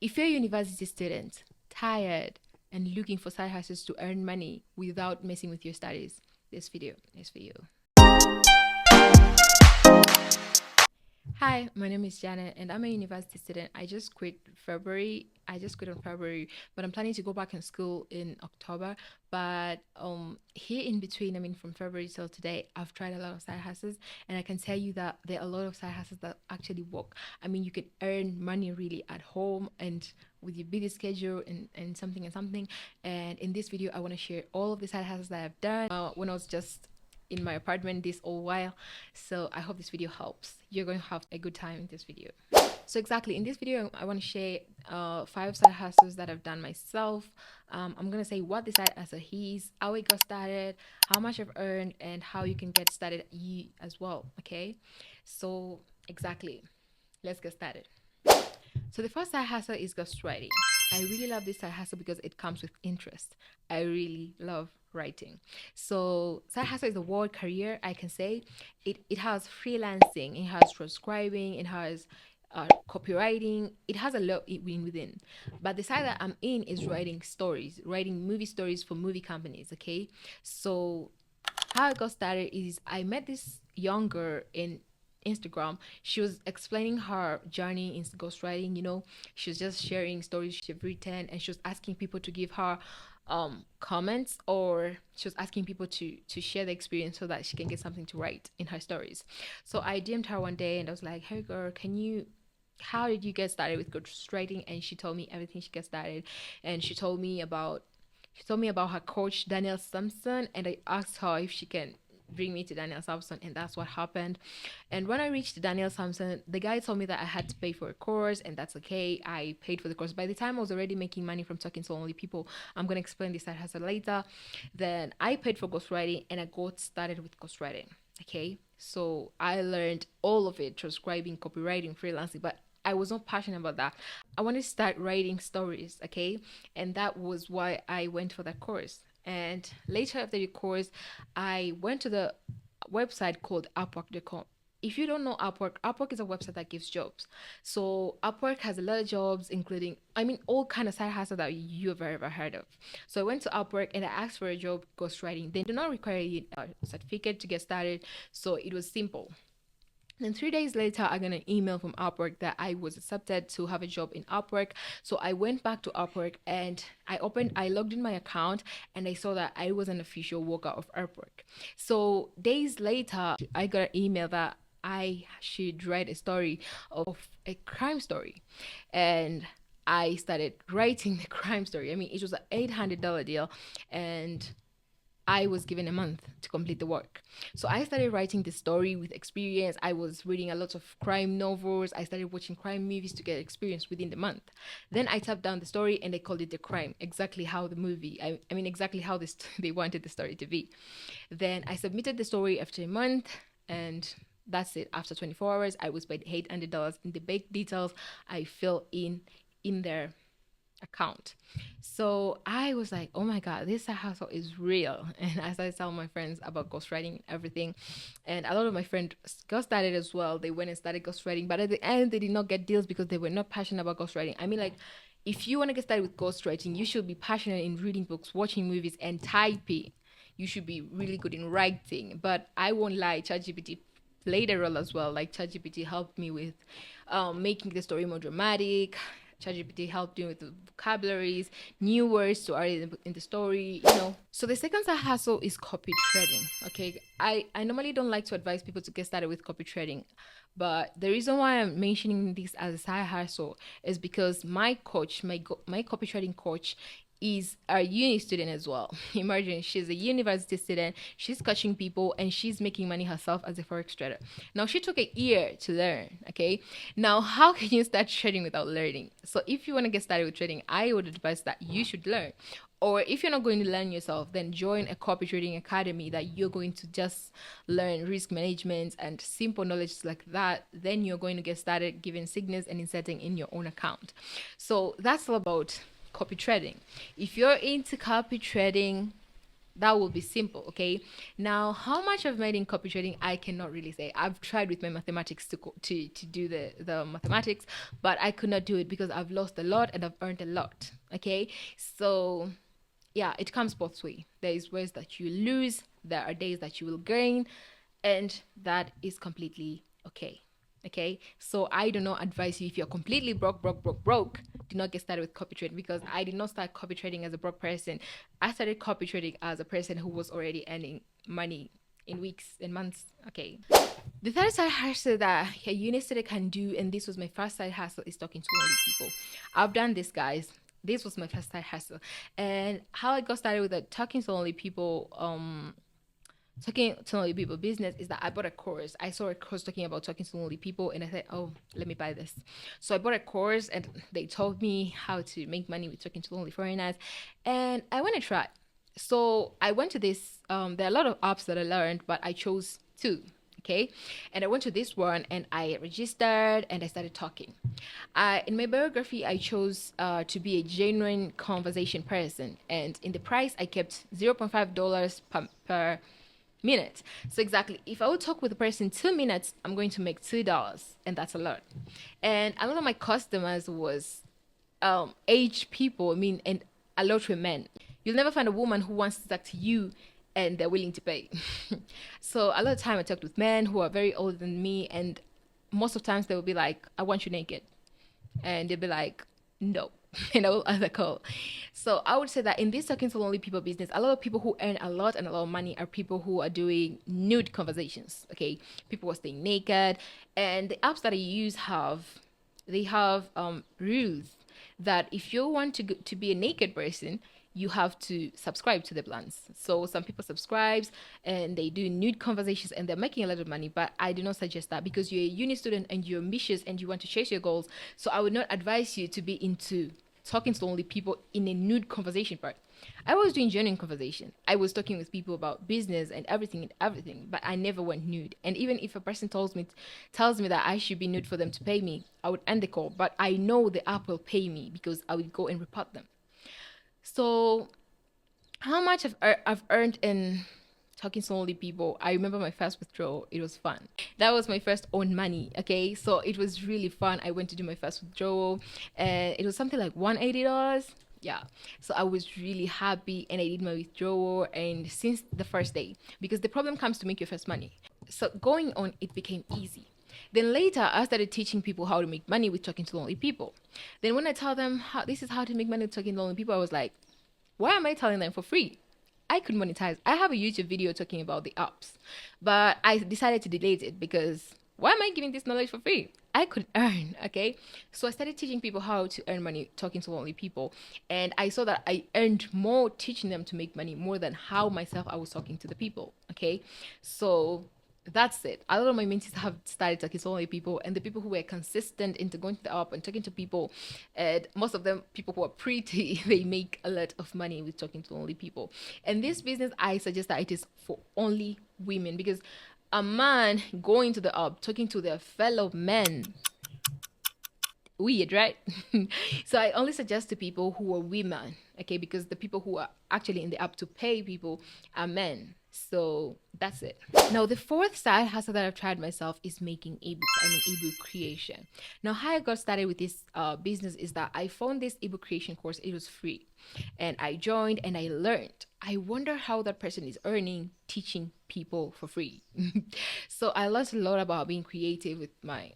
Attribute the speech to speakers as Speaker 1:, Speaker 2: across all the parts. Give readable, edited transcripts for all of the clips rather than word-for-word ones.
Speaker 1: If you're a university student, tired, and looking for side hustles to earn money without messing with your studies, this video is for you. Hi, my name is Janet, and I'm a university student. I just quit February. I just quit on February, but I'm planning to go back in school in October. But here in between, I mean, from February till today, I've tried a lot of side hustles, and I can tell you that there are a lot of side hustles that actually work. I mean, you can earn money really at home and with your busy schedule and something and something. And in this video, I want to share all of the side hustles that I've done when I was just in my apartment this all while. So I hope this video helps. You're going to have a good time in this video. So exactly in this video, I want to share 5 side hustles that I've done myself. I'm gonna say what the side hustle is, how it got started, how much I've earned, and how you can get started you as well. Okay, so exactly, let's get started. So the first side hustle is ghostwriting. I really love this side hustle because it comes with interest. I really love writing. So side hustle is a world career, I can say. It has freelancing, it has transcribing, it has copywriting. It has a lot within. But the side that I'm in is writing stories, writing movie stories for movie companies. Okay, so how I got started is I met this young girl in Instagram. She was explaining her journey in ghostwriting. She was just sharing stories she've written, and she was asking people to give her comments, or she was asking people to share the experience so that she can get something to write in her stories. So I DM'd her one day and I was like, "Hey girl, how did you get started with ghostwriting?" And she told me everything she got started, and she told me about her coach Daniel Sampson, and I asked her if she can bring me to Daniel Sampson, and that's what happened. And when I reached Daniel Sampson, the guy told me that I had to pay for a course, and that's okay. I paid for the course. By the time I was already making money from talking to only people, I'm gonna explain this side hustle later. Then I paid for ghostwriting, and I got started with ghostwriting. Okay, so I learned all of it: transcribing, copywriting, freelancing, but I was not passionate about that. I wanted to start writing stories, okay? And that was why I went for that course. And later after the course, I went to the website called Upwork.com. If you don't know Upwork, Upwork is a website that gives jobs. So Upwork has a lot of jobs, including, I mean, all kind of side hustle that you have ever heard of. So I went to Upwork and I asked for a job ghostwriting. They do not require a certificate to get started, so it was simple. Then 3 days later, I got an email from Upwork that I was accepted to have a job in Upwork. So I went back to Upwork and I logged in my account, and I saw that I was an official worker of Upwork. So days later, I got an email that I should write a story of a crime story. And I started writing the crime story. I mean, it was an $800 deal, and I was given a month to complete the work. So I started writing the story with experience. I was reading a lot of crime novels. I started watching crime movies to get experience within the month. Then I tapped down the story and they called it The Crime, exactly how the movie, I mean, exactly how this they wanted the story to be. Then I submitted the story after a month, and that's it. After 24 hours, I was paid $800. In the bank details, I fill in their account. So I was like, oh my God, this side hustle is real. And I started telling my friends about ghostwriting and everything. And a lot of my friends got started as well. They went and started ghostwriting. But at the end, they did not get deals because they were not passionate about ghostwriting. I mean, like, if you want to get started with ghostwriting, you should be passionate in reading books, watching movies, and typing. You should be really good in writing. But I won't lie, ChatGPT played a role as well. Like, ChatGPT helped me with making the story more dramatic. ChatGPT helped you with the vocabularies, new words to add in the story. So the second side hustle is copy trading. Okay, I normally don't like to advise people to get started with copy trading, but the reason why I'm mentioning this as a side hustle is because my coach, my copy trading coach, is a uni student as well. Imagine, she's a university student, she's coaching people, and she's making money herself as a forex trader. Now, she took a year to learn, okay? Now, how can you start trading without learning? So if you want to get started with trading, I would advise that you should learn. Or if you're not going to learn yourself, then join a copy trading academy that you're going to just learn risk management and simple knowledge like that. Then you're going to get started giving signals and inserting in your own account. So that's all about copy trading. If you're into copy trading, That will be simple, okay? Now, how much I've made in copy trading, I cannot really say. I've tried with my mathematics to do the mathematics, but I could not do it because I've lost a lot and I've earned a lot, okay? So yeah, it comes both way. There is ways that you lose, there are days that you will gain, and that is completely okay. Okay, so I do not advise you if you're completely broke, do not get started with copy trading because I did not start copy trading as a broke person. I started copy trading as a person who was already earning money in weeks and months. Okay. The third side hustle that a uni student can do, and this was my first side hustle, is talking to lonely people. I've done this, guys. This was my first side hustle, and how I got started with the talking to lonely people, talking to lonely people business is that I bought a course. I saw a course talking about talking to lonely people, and I said, "Oh, let me buy this." So I bought a course, and they told me how to make money with talking to lonely foreigners, and I want to try. So I went to this. There are a lot of apps that I learned, but I chose two. Okay, and I went to this one and I registered and I started talking. In my biography, I chose to be a genuine conversation person, and in the price, I kept $0.5 per minute. So exactly, if I would talk with a person 2 minutes, I'm going to make $2, and that's a lot. And a lot of my customers was aged people. I mean, and a lot were men. You'll never find a woman who wants to talk to you and they're willing to pay. So a lot of time I talked with men who are very older than me, and most of times they will be like, "I want you naked," and they'll be like, "No." And I will answer call. So I would say that in this talking to lonely people business, a lot of people who earn a lot and a lot of money are people who are doing nude conversations. Okay, people are staying naked, and the apps that I use have rules that if you want to be a naked person, you have to subscribe to the plans. So some people subscribes and they do nude conversations and they're making a lot of money, but I do not suggest that because you're a uni student and you're ambitious and you want to chase your goals. So I would not advise you to be into talking to only people in a nude conversation part. I was doing genuine conversation. I was talking with people about business and everything, but I never went nude. And even if a person tells me that I should be nude for them to pay me, I would end the call. But I know the app will pay me because I would go and report them. So how much I've earned in talking to only people. I remember my first withdrawal. It was fun. That was my first own money. Okay, so it was really fun. I went to do my first withdrawal, and it was something like $180. Yeah, so I was really happy, and I did my withdrawal. And since the first day, because the problem comes to make your first money, so going on, it became easy. Then later, I started teaching people how to make money with talking to lonely people. Then when I tell them this is how to make money with talking to lonely people, I was like, why am I telling them for free? I could monetize. I have a YouTube video talking about the apps, but I decided to delete it because why am I giving this knowledge for free? I could earn, okay? So I started teaching people how to earn money talking to lonely people. And I saw that I earned more teaching them to make money more than how myself I was talking to the people, okay? So that's it. A lot of my mentees have started talking to only people, and the people who were consistent into going to the app and talking to people, and most of them people who are pretty, they make a lot of money with talking to only people. And this business, I suggest that it is for only women because a man going to the app talking to their fellow men, weird, right? So I only suggest to people who are women, okay, because the people who are actually in the app to pay people are men. So that's it. Now, the fourth side hustle that I've tried myself is making ebooks. I mean, ebook creation. Now, how I got started with this business is that I found this ebook creation course. It was free, and I joined and I learned. I wonder how that person is earning teaching people for free. So I learned a lot about being creative with my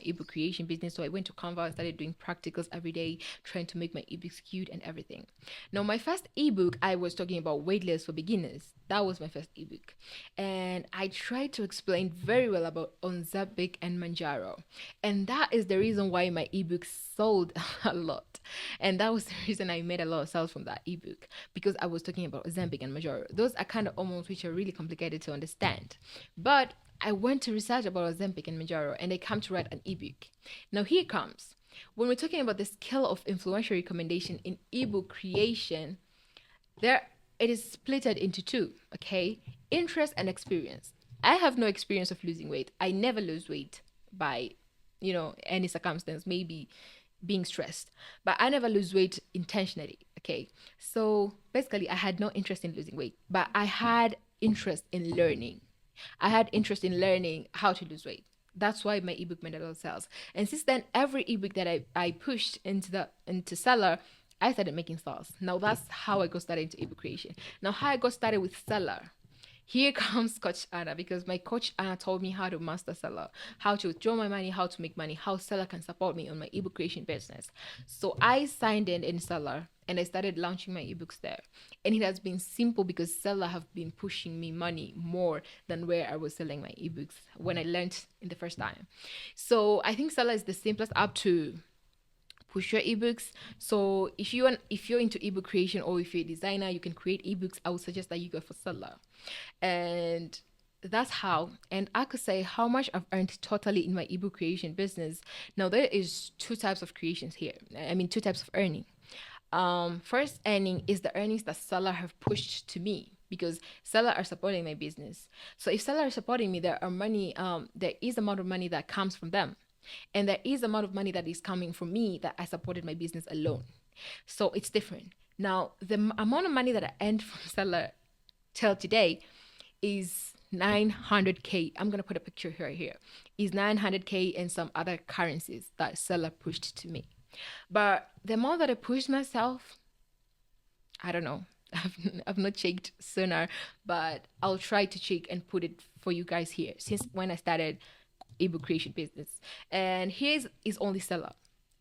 Speaker 1: ebook creation business. So I went to Canva and started doing practicals every day, trying to make my ebooks cute and everything. Now, my first ebook, I was talking about weight loss for beginners. That was my first ebook. And I tried to explain very well about Ozempic and Manjaro. And that is the reason why my ebook sold a lot. And that was the reason I made a lot of sales from that ebook, because I was talking about Ozempic and Manjaro. Those are kind of hormones which are really complicated to understand. But I went to research about Ozempic and Manjaro, and I come to write an ebook. Now here comes. When we're talking about the scale of influential recommendation in ebook creation, there it is splitted into two, okay? Interest and experience. I have no experience of losing weight. I never lose weight by, any circumstance, maybe being stressed. But I never lose weight intentionally. Okay. So basically, I had no interest in losing weight, but I had interest in learning. I had interest in learning how to lose weight. That's why my ebook made a lot of sales. And since then, every ebook that I pushed into seller, I started making sales. Now that's how I got started into ebook creation. Now how I got started with seller. Here comes Coach Anna, because my coach Anna told me how to master seller, how to withdraw my money, how to make money, how seller can support me on my ebook creation business. So I signed in seller and I started launching my ebooks there. And it has been simple because seller have been pushing me money more than where I was selling my ebooks when I learned in the first time. So I think seller is the simplest app to push your ebooks. So if you're into ebook creation, or if you're a designer, you can create ebooks, I would suggest that you go for seller. And that's how. And I could say how much I've earned totally in my ebook creation business. Now there is two types of creations here. I mean, two types of earning. First earning is the earnings that seller have pushed to me, because seller are supporting my business. So if seller are supporting me, there is amount of money that comes from them, and there is amount of money that is coming from me that I supported my business alone. So it's different. Now the amount of money that I earned from seller till today is 900K. I'm gonna put a picture here. Is 900K and some other currencies that seller pushed to me. But the more that I push myself, I don't know. I've not checked sooner, but I'll try to check and put it for you guys here since when I started ebook creation business. And here's is only seller.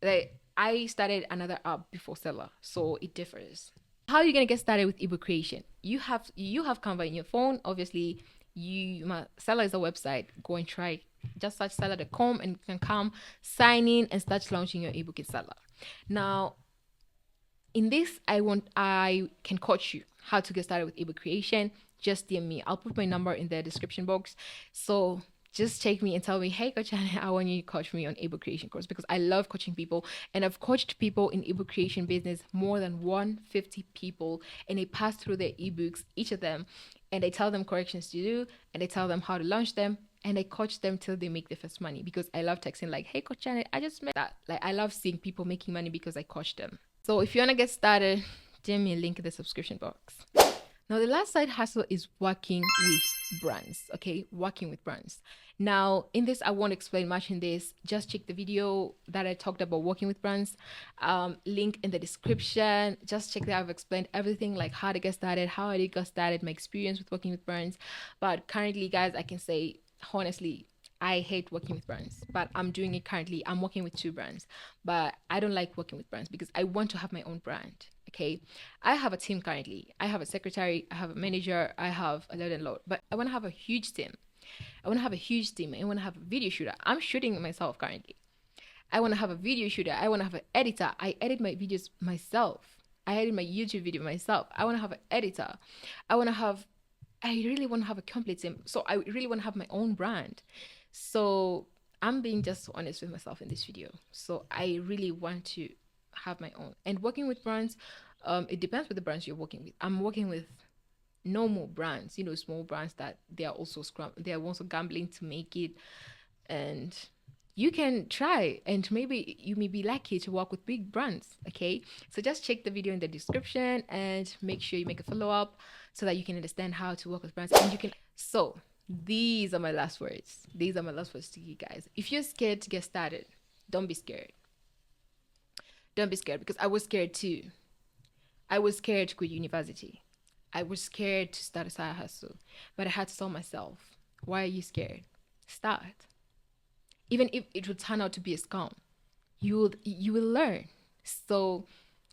Speaker 1: Like I started another app before seller, so it differs. How are you gonna get started with ebook creation? You have Canva in your phone. Obviously, seller is a website. Go and try. Just search seller.com and you can come sign in and start launching your ebook in seller. Now, in this, I can coach you how to get started with ebook creation. Just DM me. I'll put my number in the description box. So just take me and tell me, hey, Coach Anna, I want you to coach me on ebook creation course, because I love coaching people, and I've coached people in ebook creation business, more than 150 people, and they pass through their ebooks, each of them, and I tell them corrections to do, and I tell them how to launch them, and I coach them till they make the first money, because I love texting like, hey, Coach Anna, I just made that. Like I love seeing people making money because I coach them. So if you want to get started, DM me a link in the subscription box. Now, the last side hustle is working with brands. Okay, working with brands. Now, in this, I won't explain much in this. Just check the video that I talked about working with brands. Link in the description. Just check that I've explained everything, like how to get started, how I did get started, my experience with working with brands. But currently, guys, I can say honestly, I hate working with brands, but I'm doing it currently. I'm working with two brands, but I don't like working with brands because I want to have my own brand. Okay. I have a team currently. I have a secretary, I have a manager, I have a lot and lot, but I want to have a huge team. I want to have a huge team. I want to have a video shooter. I'm shooting myself currently. I want to have a video shooter. I want to have an editor. I edit my videos myself. I edit my YouTube video myself. I want to have an editor. I want to have I really want to have a complete team. So I really want to have my own brand. So I'm being just honest with myself in this video. So I really want to have my own. And working with brands, it depends with the brands you're working with. I'm working with normal brands, small brands that they are also gambling to make it. And you can try, and maybe you may be lucky to work with big brands. Okay, so just check the video in the description and make sure you make a follow-up so that you can understand how to work with brands, and you can. So these are my last words. These are my last words to you guys. If you're scared to get started, don't be scared. Don't be scared, because I was scared too. I was scared to quit university. I was scared to start a side hustle, but I had to tell myself, why are you scared? Start. Even if it would turn out to be a scam, you will learn. So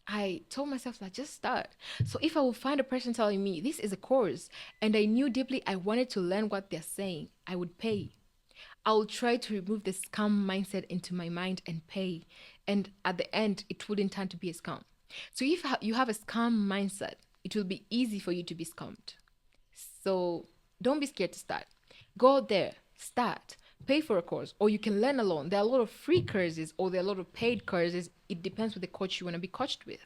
Speaker 1: I told myself that just start. So if I will find a person telling me this is a course and I knew deeply I wanted to learn what they're saying, I would pay. I will try to remove the scam mindset into my mind and pay. And at the end, it wouldn't turn to be a scam. So if you have a scam mindset, it will be easy for you to be scammed. So don't be scared to start. Go out there, start, pay for a course, or you can learn alone. There are a lot of free courses, or there are a lot of paid courses. It depends with the coach you want to be coached with.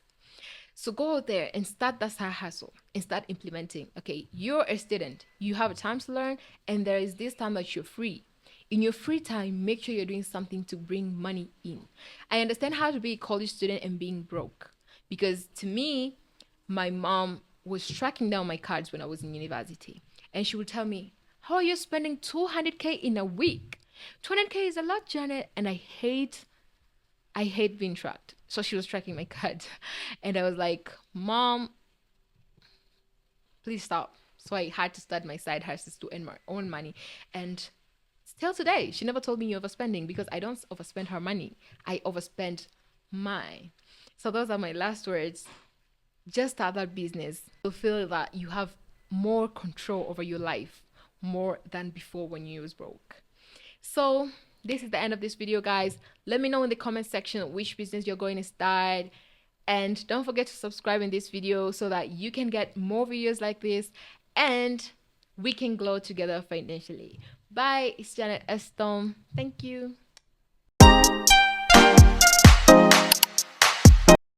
Speaker 1: So go out there and start that side hustle and start implementing. Okay, you're a student, you have a time to learn, and there is this time that you're free. In your free time, make sure you're doing something to bring money in. I understand how to be a college student and being broke, Because to me, my mom was tracking down my cards when I was in university. And she would tell me, how are you spending 200K in a week? 200K is a lot, Janet. And I hate being tracked. So she was tracking my cards. And I was like, Mom, please stop. So I had to start my side hustles to earn my own money. And still today, she never told me you're overspending because I don't overspend her money. I overspend mine. So those are my last words. Just start that business. You'll feel that you have more control over your life more than before when you was broke. So this is the end of this video, guys. Let me know in the comment section which business you're going to start. And don't forget to subscribe in this video so that you can get more videos like this and we can grow together financially. Bye. It's Janet Estom. Thank you.